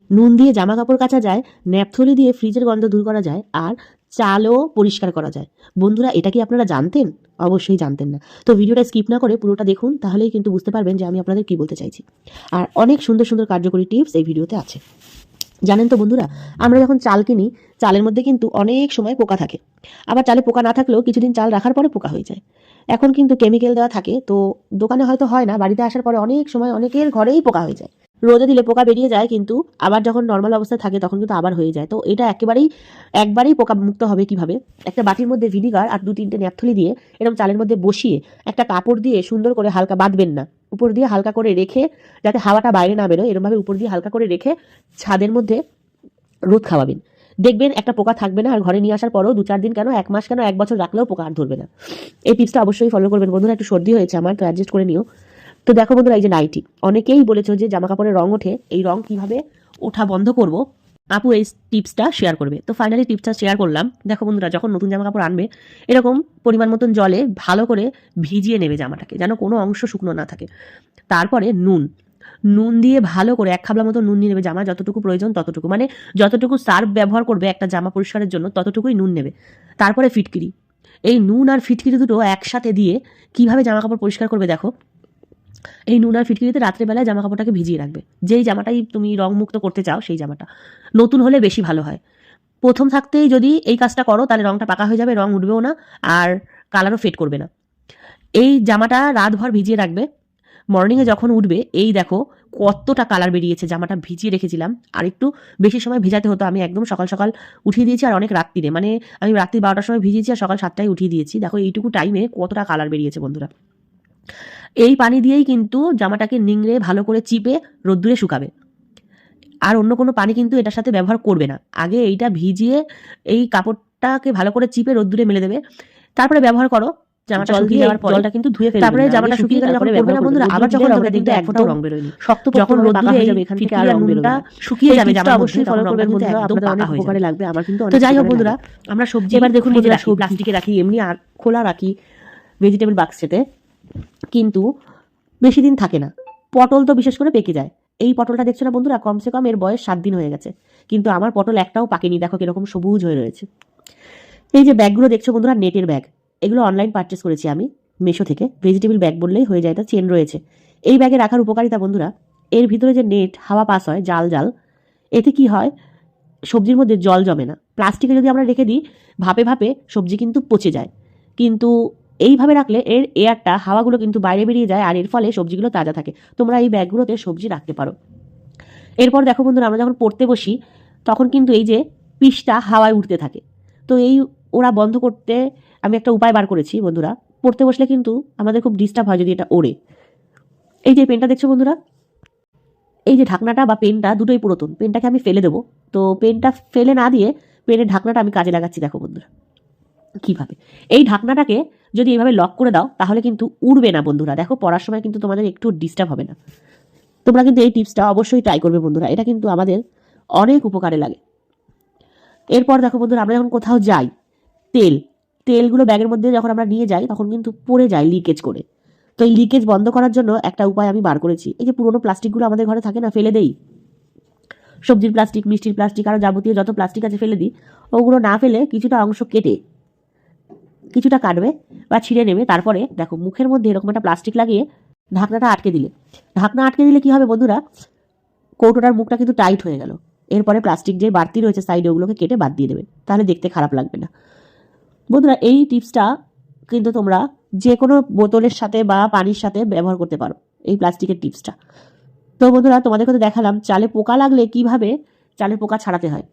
নুন দিয়ে জামা কাপড় কাচা যায়, ন্যাপথলি দিয়ে ফ্রিজের গন্ধ দূর করা যায়, আর চালও পরিষ্কার করা যায়। বন্ধুরা, এটা কি আপনারা জানতেন? অবশ্যই জানতেন না। তো ভিডিওটা স্কিপ না করে পুরোটা দেখুন, তাহলেই কিন্তু বুঝতে পারবেন যে আমি আপনাদের কি বলতে চাইছি। আর অনেক সুন্দর সুন্দর কার্যকরী টিপস এই ভিডিওতে আছে। জানেন তো বন্ধুরা, আমরা যখন চাল কিনি, চালের মধ্যে কিন্তু অনেক সময় পোকা থাকে। আবার চালে পোকা না থাকলেও কিছুদিন চাল রাখার পরে পোকা হয়ে যায়। এখন কিন্তু কেমিক্যাল দেওয়া থাকে, তো দোকানে হয়তো হয় না, বাড়িতে আসার পরে অনেক সময় অনেকের ঘরেই পোকা হয়ে যায়। রোদে দিলে পোকা বেরিয়ে যায়, কিন্তু আবার যখন নর্মাল অবস্থায় থাকে তখন কিন্তু আবার হয়ে যায়। তো এটা একবারেই পোকা মুক্ত হবে কিভাবে? একটা বাটির মধ্যে ভিনিগার আর 2-3টে ন্যাপথলি দিয়ে এরকম চালের মধ্যে বসিয়ে একটা কাপড় দিয়ে সুন্দর করে হালকা বাঁধবেন না, উপর দিয়ে হালকা করে রেখে, যাতে হাওয়াটা বাইরে না বেরোয়, এরকমভাবে উপর দিয়ে হালকা করে রেখে ছাদের মধ্যে রোদ খাওয়াবেন। দেখবেন একটা পোকা থাকবে না, আর ঘরে নিয়ে আসার পরেও 2-4 দিন কেন, 1 মাস কেন, 1 বছর রাখলেও পোকা আর ধরবে না। এই টিপসটা অবশ্যই ফলো করবেন বন্ধুরা। একটু সর্দি হয়েছে আমার, তো অ্যাডজাস্ট করে নিও। তো দেখো বন্ধুরা, এই যে নাইটি, অনেকেই বলেছো যে জামা কাপড়ের রং ওঠে, এই রং কিভাবে ওঠা বন্ধ করব, আপু এই টিপসটা শেয়ার করবে। তো ফাইনালি টিপসটা শেয়ার করলাম। দেখো বন্ধুরা, যখন নতুন জামা কাপড় আনবে, এরকম পরিমাণ মতন জলে ভালো করে ভিজিয়ে নেবে জামাটাকে, যেন কোনো অংশ শুকনো না থাকে। তারপরে নুন দিয়ে ভালো করে 1 খাবলা মতো নুন নিয়ে নেবে, জামা যতটুকু প্রয়োজন ততটুকু, মানে যতটুকু সার্ফ ব্যবহার করবে একটা জামা পরিষ্কারের জন্য ততটুকুই নুন নেবে। তারপরে ফিটকিরি, এই নুন আর ফিটকিরি দুটো একসাথে দিয়ে কিভাবে জামা কাপড় পরিষ্কার করবে দেখো। এই নুন আর ফিটকিরিতে রাত্রেবেলায় জামা কাপড়টাকে ভিজিয়ে রাখবে, যেই জামাটাই তুমি রং মুক্ত করতে চাও সেই জামাটা। নতুন হলে বেশি ভালো হয়। প্রথম থাকতেই যদি এই কাজটা করো তাহলে রংটা পাকা হয়ে যাবে, রং উঠবেও না, আর কালারও ফেড করবে না। এই জামাটা রাতভর ভিজিয়ে রাখবে, মর্নিংয়ে যখন উঠবে এই দেখো কতটা কালার বেরিয়েছে। জামাটা ভিজিয়ে রেখেছিলাম, আর একটু বেশি সময় ভেজাতে হতো, আমি একদম সকাল সকাল উঠিয়ে দিয়েছি, আর অনেক রাত্রিরে, মানে আমি রাত্রি 12টার সময় ভিজিয়েছি আর সকাল 7টায় উঠিয়ে দিয়েছি। দেখো এইটুকু টাইমে কতটা কালার বেরিয়েছে বন্ধুরা। এই পানি দিয়েই কিন্তু জামাটাকে নিংড়ে ভালো করে চিপে রোদ্দুরে শুকাবে, আর অন্য কোনো পানি কিন্তু এটার সাথে ব্যবহার করবে না। আগে এইটা ভিজিয়ে এই কাপড়টাকে ভালো করে চিপে রোদ্দুরে মেলে দেবে, তারপরে ব্যবহার করো। জামাটা শুকিয়ে যাওয়ার পর জলটা কিন্তু ধুয়ে ফেলবে, তারপরে জামাটা শুকিয়ে গেলে যখন করবে না বন্ধুরা, আবার যখন তোমরা কিন্তু এক ফোঁটাও রং বেরোয়নি, শক্ত যখন রোদ্দুরে হয়ে যাবে, এখান থেকে আর রং বেরোবে না, শুকিয়ে যাবে জামা। অবশ্যই ফলো করবেন বন্ধুরা, আপনাদের অনেক উপকারে লাগবে, আমার কিন্তু। তো যাই হোক বন্ধুরা, আমরা সবজি এবার দেখুন বন্ধুরা, প্লাস্টিকে রাখি, এমনি আর খোলা রাখি ভেজিটেবল বাক্সেতে, কিন্তু বেশি দিন থাকে না। পটল তো বিশেষ করে পেকে যায়। এই পটলটা দেখছো না বন্ধুরা, কমসে কম এর বয়স 7 দিন হয়ে গেছে, কিন্তু আমার পটল একটাও পাকেনি, দেখো কিরকম সবুজ হয়ে রয়েছে। এই যে ব্যাগগুলো দেখছো বন্ধুরা, নেটের ব্যাগ, এগুলো অনলাইন পারচেস করেছি আমি মেশো থেকে। ভেজিটেবল ব্যাগ বললেই হয়ে যায়, এটা চেন রয়েছে। এই ব্যাগে রাখার উপকারিতা বন্ধুরা, এর ভিতরে যে নেট, হাওয়া পাস হয়, জাল জাল, এতে কি হয়, সবজির মধ্যে জল জমে না। প্লাস্টিকে যদি আমরা রেখে দিই, ভাপে ভাপে সবজি কিন্তু পচে যায়, কিন্তু এইভাবে রাখলে এর এয়ারটা, হাওয়াগুলো কিন্তু বাইরে বেরিয়ে যায়, আর এর ফলে সবজিগুলো তাজা থাকে। তোমরা এই ব্যাগগুলোতে সবজি রাখতে পারো। এরপর দেখো বন্ধুরা, আমরা যখন পড়তে বসি তখন কিন্তু এই যে পিসটা হাওয়ায় উঠতে থাকে, তো এই ওরা বন্ধ করতে আমি একটা উপায় বার করেছি বন্ধুরা। পড়তে বসলে কিন্তু আমাদের খুব ডিস্টার্ব হয় যদি এটা ওড়ে। এই যে পেনটা দেখছো বন্ধুরা, এই যে ঢাকনাটা বা পেনটা দুটোই পুরাতন, পেনটাকে আমি ফেলে দেবো। তো পেনটা ফেলে না দিয়ে পেনের ঢাকনাটা আমি কাজে লাগাচ্ছি। দেখো বন্ধুরা কিভাবে, এই ঢাকনাটাকে যদি এইভাবে লক করে দাও তাহলে কিন্তু উড়বে না বন্ধুরা। দেখো পড়ার সময় কিন্তু তোমাদের একটু ডিস্টার্ব হবে না। তোমরা কিন্তু এই টিপসটা অবশ্যই ট্রাই করবে বন্ধুরা, এটা কিন্তু আমাদের অনেক উপকারে লাগে। এরপর দেখো বন্ধুরা, আমরা যখন কোথাও যাই, তেলগুলো ব্যাগের মধ্যে যখন আমরা নিয়ে যাই তখন কিন্তু পড়ে যায় লিকেজ করে। তো এই লিকেজ বন্ধ করার জন্য একটা উপায় আমি বার করেছি। এই যে পুরোনো প্লাস্টিকগুলো আমাদের ঘরে থাকে না, ফেলে দেই, সবজির প্লাস্টিক, মিষ্টির প্লাস্টিক, আরও যাবতীয় যত প্লাস্টিক আছে ফেলে দিই। ওগুলো না ফেলে কিছুটা অংশ কেটে, কিছুটা কাটবে বা ছিঁড়ে নেবে, তারপরে দেখো মুখের মধ্যে এরকম একটা প্লাস্টিক লাগিয়ে ঢাকনা আটকে দিলে কি হবে বন্ধুরা, কৌটোটার মুখটা কিন্তু টাইট হয়ে গেল। এরপরে প্লাস্টিক যে বাড়তি রয়েছে সাইডে, ওগুলোকে কেটে বাদ দিয়ে দেবে, তাহলে দেখতে খারাপ লাগবে না বন্ধুরা। এই টিপসটা কিন্তু তোমরা যে কোনো বোতলের সাথে বা পানির সাথে ব্যবহার করতে পারো, এই প্লাস্টিকের টিপসটা। তো বন্ধুরা, তোমাদের কথা দেখালাম চালে পোকা লাগলে কিভাবে চালের পোকা ছাড়াতে হয়।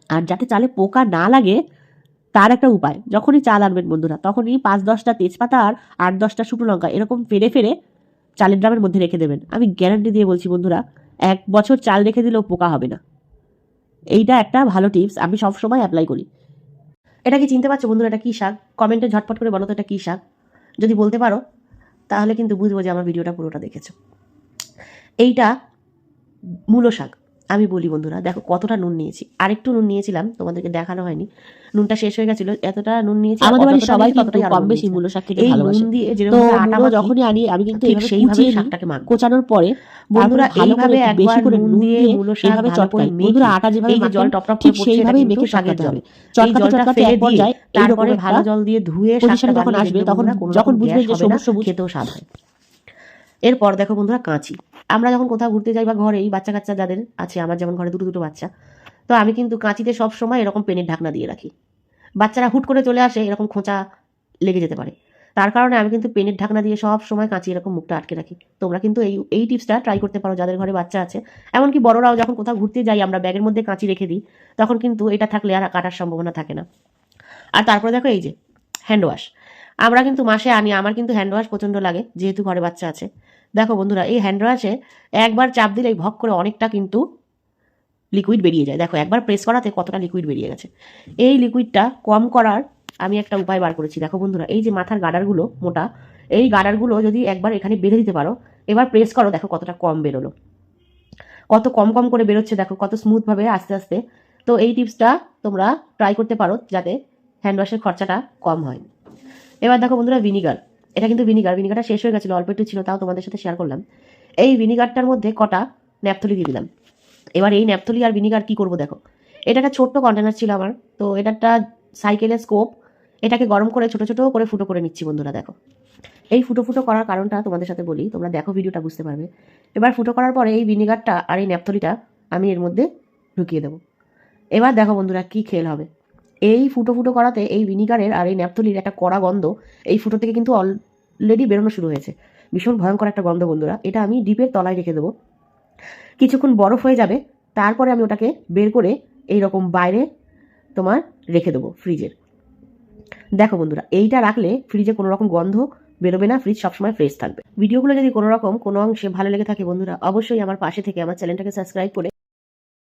আর যাতে চালে পোকা না লাগে তার একটা উপায়, যখনই চাল আনবেন বন্ধুরা, তখনই 5-10টা তেজপাতা আর 8-10টা শুকনো লঙ্কা এরকম ফেরে ফেরে চালের ড্রামের মধ্যে রেখে দেবেন। আমি গ্যারান্টি দিয়ে বলছি বন্ধুরা, 1 বছর চাল রেখে দিলেও পোকা হবে না। এইটা একটা ভালো টিপস, আমি সব সময় অ্যাপ্লাই করি। এটা কি চিনতে পারছো বন্ধুরা, এটা কি শাক? কমেন্টে ঝটপট করে বলো তো এটা কি শাক। যদি বলতে পারো তাহলে কিন্তু বুঝবো যে আমার ভিডিওটা পুরোটা দেখেছো। এইটা মূলো শাক। আমি বলি বন্ধুরা, দেখো কতটা নুন নিয়েছি, আরেকটু নুন নিয়েছিলাম, তোমাদেরকে দেখানো হয়নি, নুনটা শেষ হয়ে গেছিল, এতটা নুন নিয়েছি। আমাদের বাড়ির সবাই কিন্তু ততটাই কম বেশি মূলো শাক খেতে এই ভালোবাসে। নুন দিয়ে তো যেরকম আটা মূলো মাখি, যখনই আনি আমি কিন্তু ঠিক এইভাবে সেইভাবে কুচিয়ে নিই, শাকটাকে মাখবো। কোচানোর পরে বন্ধুরা ভালো করে এইভাবে একটু বেশি একবার করে নুন দিয়ে মূলো শাক এইভাবে ভালো করে চটকাই। বন্ধুরা মেখে, আটা যেভাবে এই যে জল মাখেন টপ টপ ঠিক করে পড়ছে, সেইভাবেই এটা কিন্তু মেখে শাকের চটকাতে জল। হবে। এই চটকাতে জলটা চটকাতে ফেলে এক দিয়ে পর্যায়ে তারপরে এইরকম ভালো একটা জল দিয়ে ধুয়ে শাকটা পজিশনে যখন বানিয়ে আসবে দেখবে তখন বন্ধুরা, কোনো যখন রকম বুঝবেন গ্যাস যে হবে না, সবুজ সবুজ খেতেও স্বাদ হয়। এরপর দেখো বন্ধুরা কাঁচি। আমরা যখন কোথাও ঘুরতে যাই বা ঘরেই বাচ্চা কাচ্চা যাদের আছে, আমার যেমন ঘরে দুটো দুটো বাচ্চা, তো আমি কিন্তু কাঁচিতে সব সময় এরকম পেনের ঢাকনা দিয়ে রাখি। বাচ্চারা হুট করে চলে আসে, এরকম খোঁচা লেগে যেতে পারে, তার কারণে আমি কিন্তু পেনের ঢাকনা দিয়ে সব সময় কাঁচি এরকম মুখটা আটকে রাখি। তোমরা কিন্তু এই টিপসটা ট্রাই করতে পারো যাদের ঘরে বাচ্চা আছে। এমনকি বড়রাও যখন কোথাও ঘুরতে যাই, আমরা ব্যাগের মধ্যে কাঁচি রেখে দিই, তখন কিন্তু এটা থাকলে আর কাটার সম্ভাবনা থাকে না। আর তারপরে দেখো এই যে হ্যান্ড ওয়াশ, আমরা কিন্তু মাসে আনি, আমার কিন্তু হ্যান্ড ওয়াশ প্রচণ্ড লাগে যেহেতু ঘরে বাচ্চা আছে। দেখো বন্ধুরা, এই হ্যান্ড ওয়াশে একবার চাপ দিলেই ভক করে অনেকটা কিন্তু লিকুইড বেরিয়ে যায়। দেখো একবার প্রেস করাতে কতটা লিকুইড বেরিয়ে গেছে। এই লিকুইডটা কম করার আমি একটা উপায় বার করেছি। দেখো বন্ধুরা, এই যে মাথার গার্ডারগুলো মোটা, এই গার্ডারগুলো যদি একবার এখানে বেঁধে দিতে পারো, এবার প্রেস করো, দেখো কতটা কম বেরোলো, কত কম কম করে বেরোচ্ছে, দেখো কত স্মুথভাবে আস্তে আস্তে। তো এই টিপসটা তোমরা ট্রাই করতে পারো যাতে হ্যান্ড ওয়াশের খরচাটা কম হয়। এবার দেখো বন্ধুরা ভিনিগার, এটা কিন্তু ভিনিগারটা শেষ হয়ে গেছিলো, অল্প একটু ছিল, তাও তোমাদের সাথে শেয়ার করলাম। এই ভিনিগারটার মধ্যে কটা ন্যাপথলি দিয়ে দিলাম। এবার এই ন্যাপথলি আর ভিনিগার কি করব দেখো, এটা একটা ছোট্ট কন্টেনার ছিল আমার, তো এটা একটা সাইকেলের স্কোপ, এটাকে গরম করে ছোট ছোট করে ফুটো করে নিচ্ছি বন্ধুরা। দেখো এই ফুটো ফুটো করার কারণটা তোমাদের সাথে বলি, তোমরা দেখো ভিডিওটা বুঝতে পারবে। এবার ফুটো করার পরে এই ভিনিগারটা আর এই ন্যাপথলিটা আমি এর মধ্যে ঢুকিয়ে দেবো। এবার দেখো বন্ধুরা কি খেল হবে। এই ফুটো ফুটো করাতে এই ভিনিগারের আর এই ন্যাপথলির একটা কড়া গন্ধ এই ফুটো থেকে কিন্তু অলরেডি বেরোনো শুরু হয়েছে, ভীষণ ভয়ঙ্কর একটা গন্ধ বন্ধুরা। এটা আমি ডিপের তলায় রেখে দেবো, কিছুক্ষণ বরফ হয়ে যাবে, তারপরে আমি ওটাকে বের করে এইরকম বাইরে তোমার রেখে দেবো ফ্রিজের। দেখো বন্ধুরা, এইটা রাখলে ফ্রিজে কোনো রকম গন্ধ বেরোবে না, ফ্রিজ সবসময় ফ্রেশ থাকবে। ভিডিওগুলো যদি কোনো রকম কোনো অংশে ভালো লেগে থাকে বন্ধুরা, অবশ্যই আমার পাশে থেকে আমার চ্যানেলটাকে সাবস্ক্রাইব করে